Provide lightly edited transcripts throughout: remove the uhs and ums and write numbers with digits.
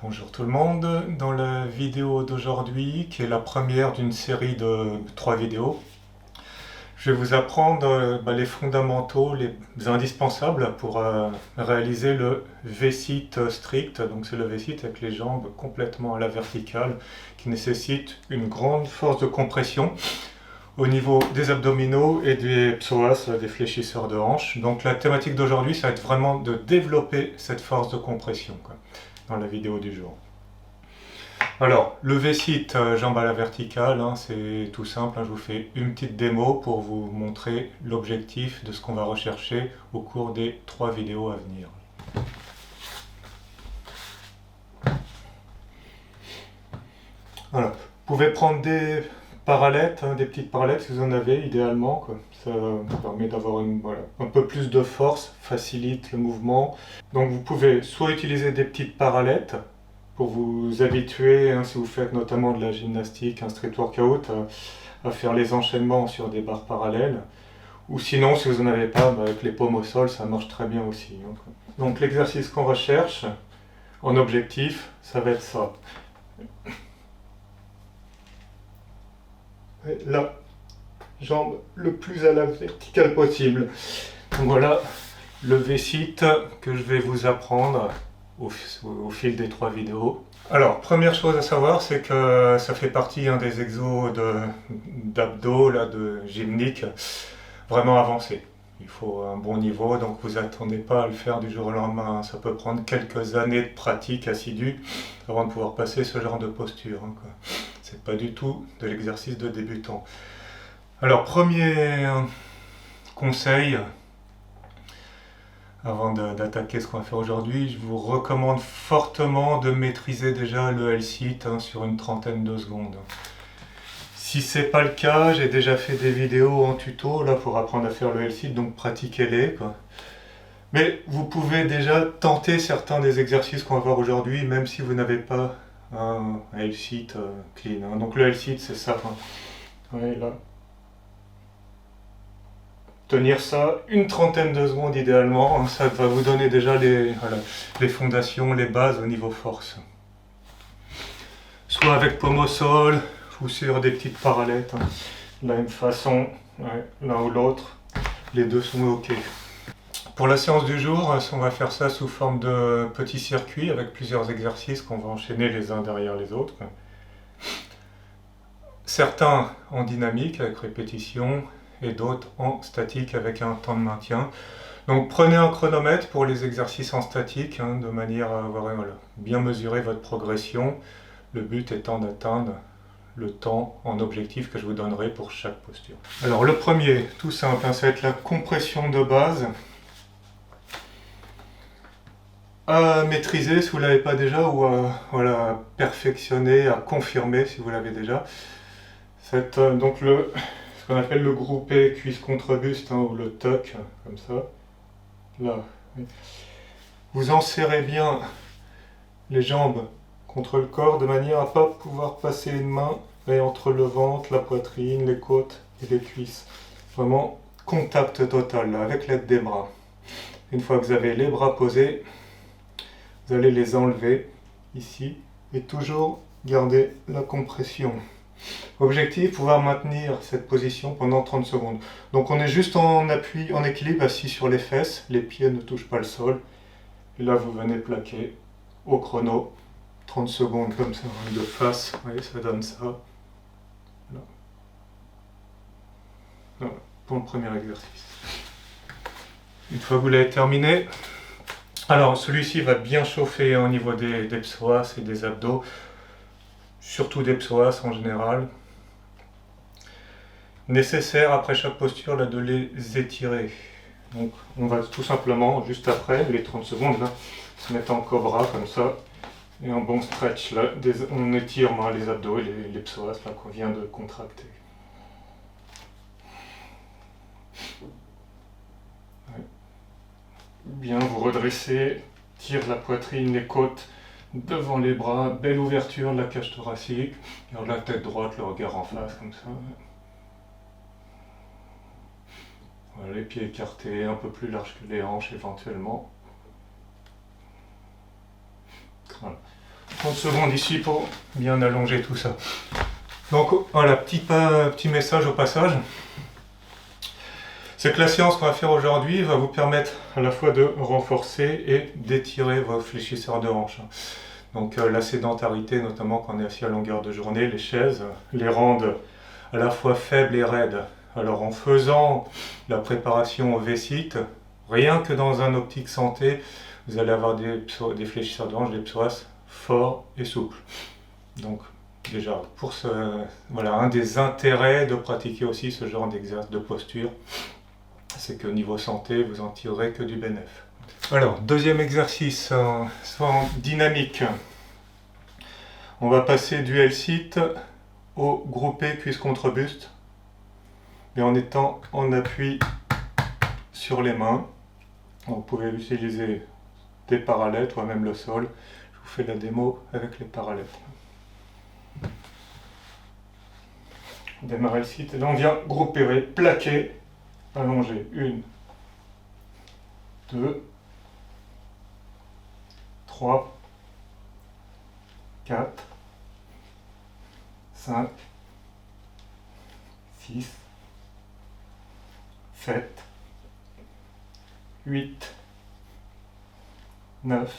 Bonjour tout le monde, dans la vidéo d'aujourd'hui, qui est la première d'une série de 3 vidéos, je vais vous apprendre les fondamentaux, les indispensables pour réaliser le V-sit strict. Donc c'est le V-sit avec les jambes complètement à la verticale, qui nécessite une grande force de compression au niveau des abdominaux et des psoas, des fléchisseurs de hanches. Donc la thématique d'aujourd'hui, ça va être vraiment de développer cette force de compression, dans la vidéo du jour. Alors, le V-sit, jambes à la verticale, c'est tout simple, je vous fais une petite démo pour vous montrer l'objectif de ce qu'on va rechercher au cours des 3 vidéos à venir. Voilà. Vous pouvez prendre des parallettes, des petites parallettes si vous en avez, idéalement. Ça permet d'avoir un peu plus de force, facilite le mouvement. Donc vous pouvez soit utiliser des petites parallettes, pour vous habituer, si vous faites notamment de la gymnastique, un street workout, à faire les enchaînements sur des barres parallèles. Ou sinon, si vous n'en avez pas, avec les paumes au sol, ça marche très bien aussi. Donc l'exercice qu'on recherche, en objectif, ça va être ça. Et la jambe le plus à la verticale possible. Donc voilà le V-sit que je vais vous apprendre au fil des 3 vidéos. Alors, première chose à savoir, c'est que ça fait partie des exos d'abdos, de gymnique, vraiment avancés. Il faut un bon niveau, donc vous attendez pas à le faire du jour au lendemain. Ça peut prendre quelques années de pratique assidue avant de pouvoir passer ce genre de posture. C'est pas du tout de l'exercice de débutant. Alors, premier conseil, avant d'attaquer ce qu'on va faire aujourd'hui, je vous recommande fortement de maîtriser déjà le L-sit sur une trentaine de secondes. Si c'est pas le cas, j'ai déjà fait des vidéos en tuto là pour apprendre à faire le L-sit, donc pratiquez-les. Mais vous pouvez déjà tenter certains des exercices qu'on va voir aujourd'hui, même si vous n'avez pas un L-sit clean. Donc le L-sit, c'est ça. Ouais, là. Tenir ça une trentaine de secondes idéalement, ça va vous donner déjà les fondations, les bases au niveau force. Soit avec paume au sol ou sur des petites parallettes, de la même façon, l'un ou l'autre, les deux sont ok. Pour la séance du jour, on va faire ça sous forme de petits circuits avec plusieurs exercices qu'on va enchaîner les uns derrière les autres. Certains en dynamique avec répétition, et d'autres en statique avec un temps de maintien. Donc prenez un chronomètre pour les exercices en statique, de manière à avoir, bien mesurer votre progression. Le but étant d'atteindre le temps en objectif que je vous donnerai pour chaque posture. Alors le premier, tout simple, ça va être la compression de base. À maîtriser si vous ne l'avez pas déjà, ou à perfectionner, à confirmer si vous l'avez déjà. C'est donc ce qu'on appelle le groupé cuisse contre buste, ou le tuck, comme ça. Là. Vous enserrez bien les jambes contre le corps de manière à ne pas pouvoir passer une main entre le ventre, la poitrine, les côtes et les cuisses. Vraiment contact total là, avec l'aide des bras. Une fois que vous avez les bras posés, vous allez les enlever ici et toujours garder la compression. Objectif, pouvoir maintenir cette position pendant 30 secondes. Donc on est juste en appui, en équilibre, assis sur les fesses, les pieds ne touchent pas le sol. Et là vous venez plaquer au chrono, 30 secondes comme ça, de face, vous voyez, ça donne ça. Là. Voilà, pour le premier exercice. Une fois que vous l'avez terminé, alors celui-ci va bien chauffer au niveau des psoas et des abdos, surtout des psoas en général. Nécessaire après chaque posture de les étirer. Donc on va tout simplement, juste après les 30 secondes, là, se mettre en cobra comme ça, et un bon stretch là, on étire les abdos et les psoas là qu'on vient de contracter. Ouais. Bien vous redressez, tire la poitrine, les côtes devant les bras, belle ouverture de la cage thoracique, garde la tête droite, le regard en face comme ça. Voilà, les pieds écartés, un peu plus large que les hanches éventuellement. Voilà. 30 secondes ici pour bien allonger tout ça. Donc voilà, petit message au passage. C'est que la séance qu'on va faire aujourd'hui va vous permettre à la fois de renforcer et d'étirer vos fléchisseurs de hanches. Donc la sédentarité, notamment quand on est assis à longueur de journée, les chaises les rendent à la fois faibles et raides. Alors en faisant la préparation au V-sit, rien que dans un optique santé, vous allez avoir des fléchisseurs de hanches, des psoas forts et souples. Donc déjà, voilà, un des intérêts de pratiquer aussi ce genre d'exercice de posture, c'est que niveau santé, vous en tirerez que du bénéfice. Alors, deuxième exercice, soit en dynamique. On va passer du L-sit au groupé cuisse contre buste, mais en étant en appui sur les mains. Donc, vous pouvez utiliser des parallèles, ou même le sol. Je vous fais la démo avec les parallèles. On démarre le site et là on vient grouper, plaquer, allonger. 1, 2, 3, 4, 5, 6, 7, 8, 9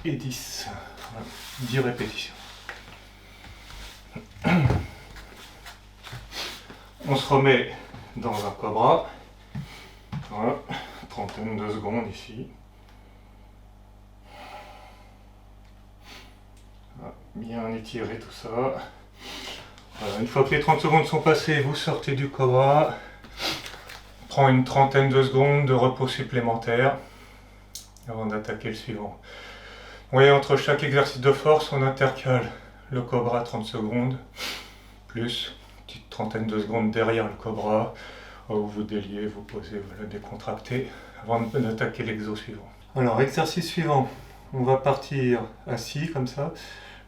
et 10. Voilà, 10 répétitions. On se remet dans un cobra. Voilà, trentaine de secondes ici. Voilà, bien étirer tout ça. Voilà, une fois que les 30 secondes sont passées, vous sortez du cobra. Prends une trentaine de secondes de repos supplémentaire avant d'attaquer le suivant. Vous voyez, entre chaque exercice de force, on intercale le cobra 30 secondes, plus une petite trentaine de secondes derrière le cobra, où vous déliez, vous posez, vous le décontractez, avant d'attaquer l'exo suivant. Alors, exercice suivant, on va partir assis comme ça,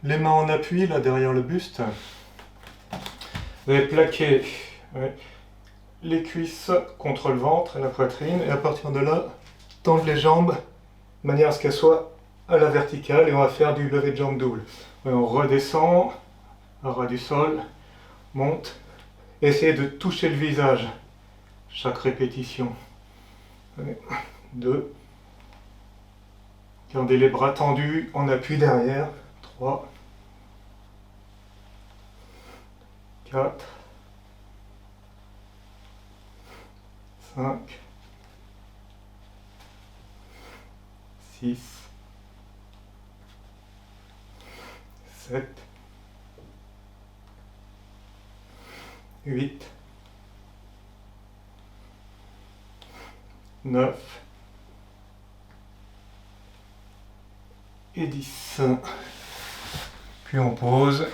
les mains en appui, là derrière le buste. Vous allez plaquer les cuisses contre le ventre et la poitrine, et à partir de là, tendre les jambes de manière à ce qu'elles soient à la verticale, et on va faire du lever de jambe double. Et on redescend à ras du sol, monte, essayez de toucher le visage chaque répétition. 2, gardez les bras tendus en appui derrière. 3, 4, 5, 6, 7, 8, 9 et 10. Puis on pose.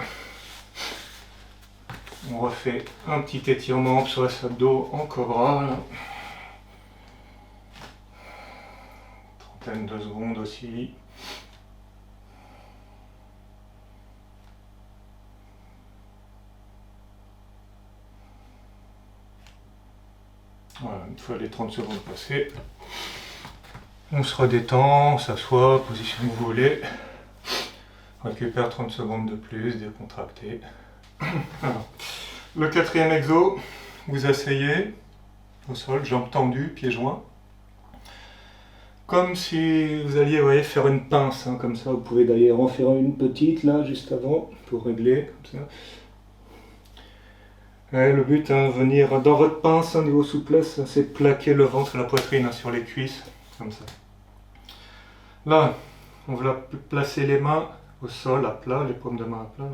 On refait un petit étirement sur le abdos en cobra. Là. Trentaine de secondes aussi. Voilà, une fois les 30 secondes passées, on se redétend, on s'assoit, position que vous voulez. On récupère 30 secondes de plus, décontracté. Alors, le quatrième exo, vous asseyez au sol, jambes tendues, pieds joints. Comme si vous alliez, voyez, faire une pince, hein, comme ça. Vous pouvez d'ailleurs en faire une petite là, juste avant, pour régler, comme ça. Ouais, le but, hein, venir dans votre pince, au niveau souplesse, c'est plaquer le ventre et la poitrine, hein, sur les cuisses, comme ça. Là, on va placer les mains au sol, à plat, les paumes de main à plat.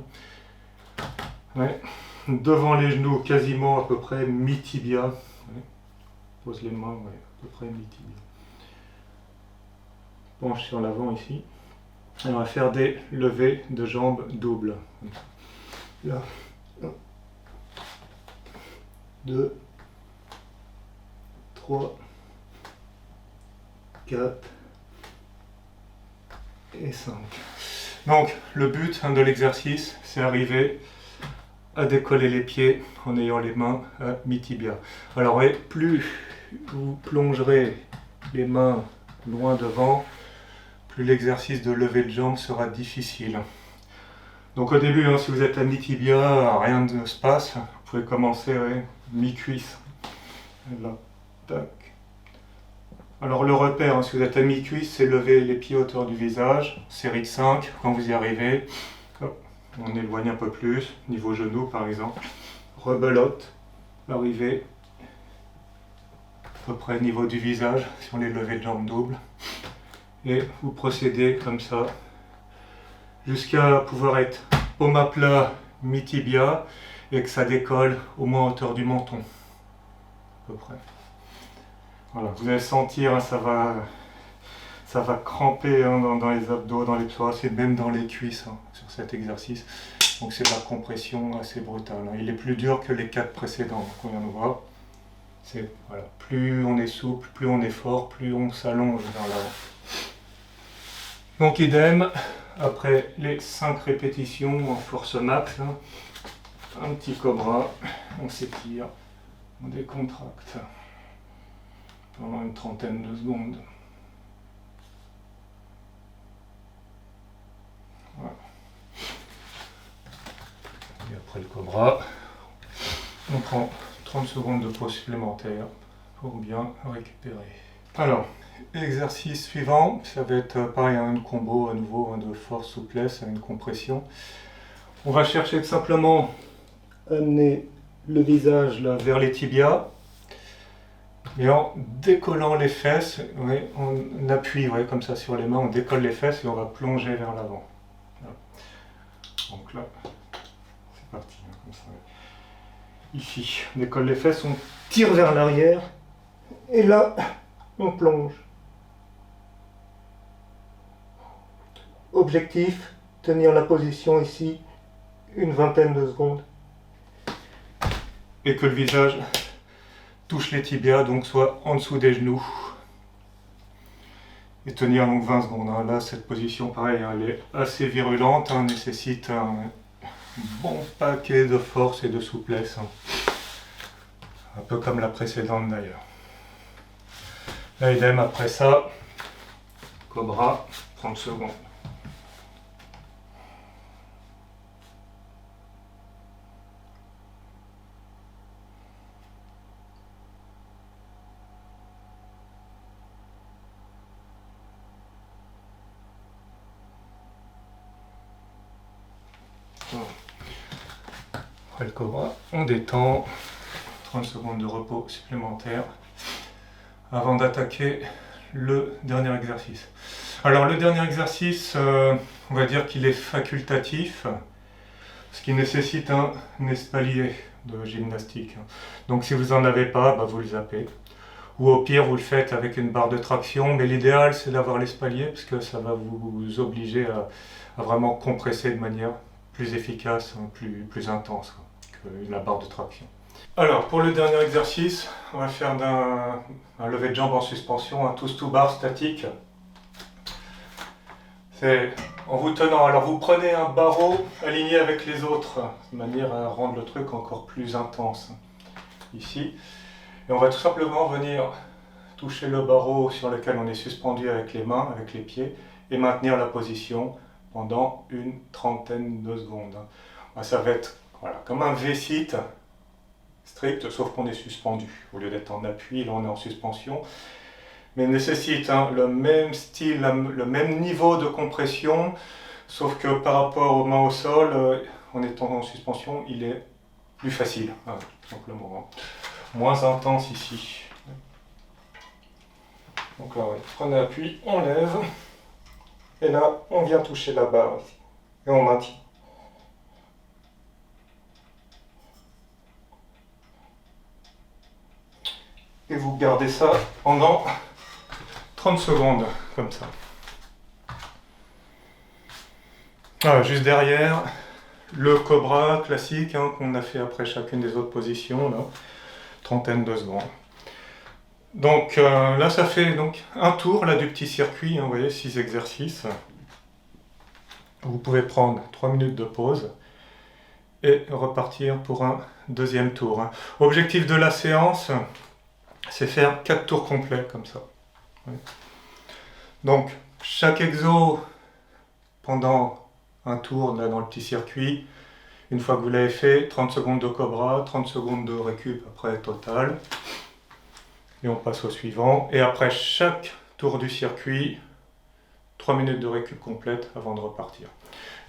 Ouais. Devant les genoux, quasiment à peu près mi-tibia. Ouais. Pose les mains, ouais, à peu près mi-tibia. Penche sur l'avant ici. Et on va faire des levées de jambes doubles. Là. 2, 3, 4 et 5. Donc le but, hein, de l'exercice, c'est arriver à décoller les pieds en ayant les mains à mi-tibia. Alors ouais, plus vous plongerez les mains loin devant, plus plus l'exercice de lever de jambe sera difficile. Donc au début, hein, si vous êtes à mi-tibia, rien ne se passe. Vous pouvez commencer mi-cuisse. Là, tac. Alors le repère, hein, si vous êtes à mi-cuisse, c'est lever les pieds à hauteur du visage. Série de 5, quand vous y arrivez. Hop, on éloigne un peu plus, niveau genou par exemple. Rebelote, arrivée. À peu près niveau du visage, si on les levées de jambes doubles. Et vous procédez comme ça, jusqu'à pouvoir être paume à plat, mi-tibia, et que ça décolle au moins à hauteur du menton. À peu près. Voilà, vous allez sentir, hein, ça va cramper hein, dans les abdos, dans les psoas et même dans les cuisses hein, sur cet exercice. Donc c'est de la compression assez brutale. Hein. Il est plus dur que les 4 précédents qu'on vient de voir. Voilà, plus on est souple, plus on est fort, plus on s'allonge vers l'avant. Donc idem, après les 5 répétitions en force max, hein, un petit cobra, on s'étire, on décontracte pendant une trentaine de secondes. Voilà. Et après le cobra, on prend 30 secondes de pause supplémentaire pour bien récupérer. Alors, exercice suivant, ça va être pareil, un combo à nouveau de force souplesse, une compression. On va chercher tout simplement amener le visage là, vers les tibias et en décollant les fesses, ouais, on appuie comme ça sur les mains, on décolle les fesses et on va plonger vers l'avant. Voilà. Donc là, c'est parti, hein, comme ça. Ici, on décolle les fesses, on tire vers l'arrière et là, on plonge. Objectif, tenir la position ici une vingtaine de secondes. Et que le visage touche les tibias, donc soit en dessous des genoux. Et tenir donc 20 secondes. Hein. Là, cette position, pareil, elle est assez virulente, hein, nécessite un bon paquet de force et de souplesse. Hein. Un peu comme la précédente d'ailleurs. Là, idem après ça, cobra, 30 secondes. Après le cobra, on détend, 30 secondes de repos supplémentaire avant d'attaquer le dernier exercice. Alors le dernier exercice, on va dire qu'il est facultatif, ce qui nécessite un espalier de gymnastique. Donc si vous n'en avez pas, vous le zappez. Ou au pire, vous le faites avec une barre de traction, mais l'idéal c'est d'avoir l'espalier parce que ça va vous obliger à vraiment compresser de manière plus efficace, plus intense que la barre de traction. Alors pour le dernier exercice, on va faire un lever de jambe en suspension, un twist to bar statique. C'est en vous tenant, alors vous prenez un barreau aligné avec les autres, de manière à rendre le truc encore plus intense. Ici. Et on va tout simplement venir toucher le barreau sur lequel on est suspendu avec les mains, avec les pieds, et maintenir la position pendant une trentaine de secondes. Ça va être comme un V-sit strict, sauf qu'on est suspendu. Au lieu d'être en appui, là on est en suspension. Mais nécessite le même style, le même niveau de compression, sauf que par rapport aux mains au sol, en étant en suspension, il est plus facile, tout simplement. Moins intense ici. Donc là, prenez appui, on lève, et là, on vient toucher la barre ici, et on maintient. Et vous gardez ça pendant 30 secondes, comme ça. Voilà, juste derrière, le cobra classique qu'on a fait après chacune des autres positions, là, trentaine de secondes. Donc là, ça fait donc un tour là, du petit circuit, vous voyez, 6 exercices. Vous pouvez prendre 3 minutes de pause et repartir pour un deuxième tour. Objectif de la séance, c'est faire 4 tours complets comme ça. Donc chaque exo pendant un tour là dans le petit circuit. Une fois que vous l'avez fait, 30 secondes de cobra, 30 secondes de récup après total. Et on passe au suivant. Et après chaque tour du circuit, 3 minutes de récup complète avant de repartir.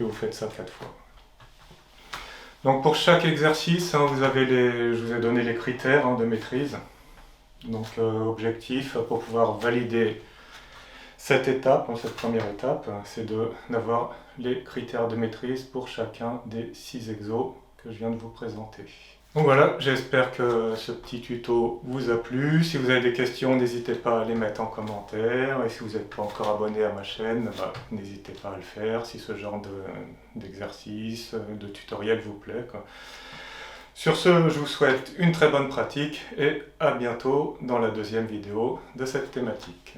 Et vous faites ça 4 fois. Donc pour chaque exercice, vous avez je vous ai donné les critères de maîtrise. Donc objectif pour pouvoir valider cette étape, cette première étape, c'est d'avoir les critères de maîtrise pour chacun des 6 exos que je viens de vous présenter. Donc voilà, j'espère que ce petit tuto vous a plu. Si vous avez des questions, n'hésitez pas à les mettre en commentaire. Et si vous n'êtes pas encore abonné à ma chaîne, n'hésitez pas à le faire si ce genre d'exercice, de tutoriel vous plaît, quoi. Sur ce, je vous souhaite une très bonne pratique et à bientôt dans la deuxième vidéo de cette thématique.